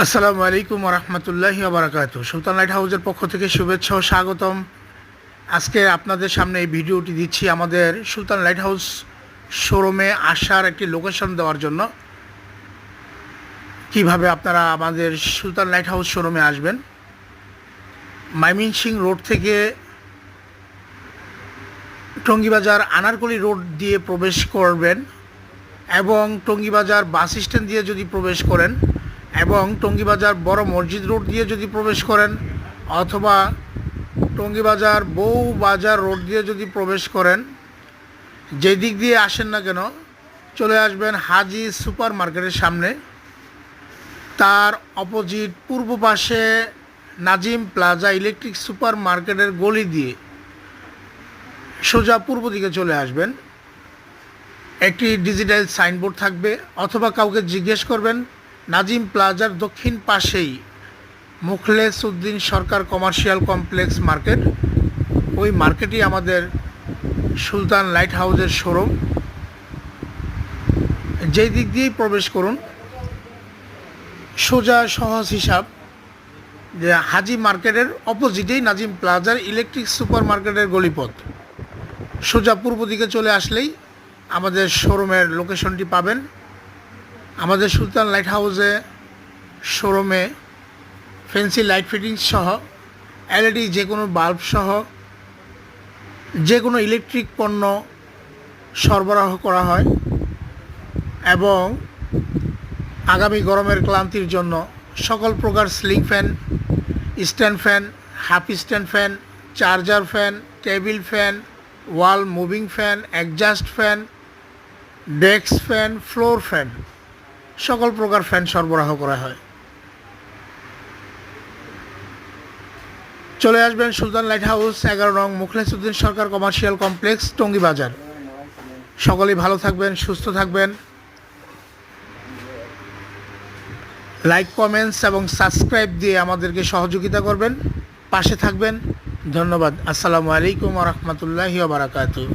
আসসালামু আলাইকুম রহমতুল্লাহি বারাকাতু। সুলতান লাইট হাউসের পক্ষ থেকে শুভেচ্ছা ও স্বাগতম। আজকে আপনাদের সামনে এই ভিডিওটি দিচ্ছি আমাদের সুলতান লাইট হাউস শোরুমে আসার একটি লোকেশন দেওয়ার জন্য। কিভাবে আপনারা আমাদের সুলতান লাইট হাউস শোরুমে আসবেন। ময়মনসিংহ রোড থেকে টঙ্গীবাজার আনারকলি রোড দিয়ে প্রবেশ করবেন এবং টঙ্গীবাজার বাস স্ট্যান্ড দিয়ে যদি প্রবেশ করেন এবং টঙ্গীবাজার বড় মসজিদ রোড দিয়ে যদি প্রবেশ করেন অথবা টঙ্গীবাজার বউ বাজার রোড দিয়ে যদি প্রবেশ করেন, যে দিক দিয়ে আসেন না কেন চলে আসবেন হাজি সুপার মার্কেটের সামনে। তার অপোজিট পূর্ব পাশে নাজিম প্লাজা ইলেকট্রিক সুপার মার্কেটের গলি দিয়ে সোজা পূর্ব দিকে চলে আসবেন। একটি ডিজিটাল সাইনবোর্ড থাকবে অথবা কাউকে জিজ্ঞেস করবেন নাজিম প্লাজার দক্ষিণ পাশেই মুখলেস উদ্দিন সরকার কমার্শিয়াল কমপ্লেক্স মার্কেট। ওই মার্কেটই আমাদের সুলতান লাইট হাউসের শোরুম। যেই দিক দিয়েই প্রবেশ করুন সোজা সহজ হিসাব যে হাজি মার্কেটের অপোজিটেই নাজিম প্লাজার ইলেকট্রিক সুপার মার্কেটের গলিপথ। সোজা পূর্ব দিকে চলে আসলেই আমাদের শোরুমের লোকেশনটি পাবেন। আমাদের সুলতান লাইট হাউসে শোরুমে ফ্যান্সি লাইট ফিটিংস সহ এলইডি যে কোনো বাল্ব সহ যে কোনো ইলেকট্রিক পণ্য সরবরাহ করা হয় এবং আগামী গরমের ক্লান্তির জন্য সকল প্রকার ceiling fan, stand fan, half stand fan, charger fan, table fan, wall moving fan, adjust fan, desk fan, floor fan, সকল প্রকার ফ্যান সরবরাহ করা হয়। চলে আসবেন সুলতান লাইট হাউস, 11 নং মুখলেস উদ্দিন সরকার কমার্শিয়াল কমপ্লেক্স, টঙ্গীবাজার। সকলেই ভালো থাকবেন, সুস্থ থাকবেন। লাইক, কমেন্টস এবং সাবস্ক্রাইব দিয়ে আমাদেরকে সহযোগিতা করবেন, পাশে থাকবেন। ধন্যবাদ। আসসালামু আলাইকুম রহমতুল্লাহি বারাকাতুহু।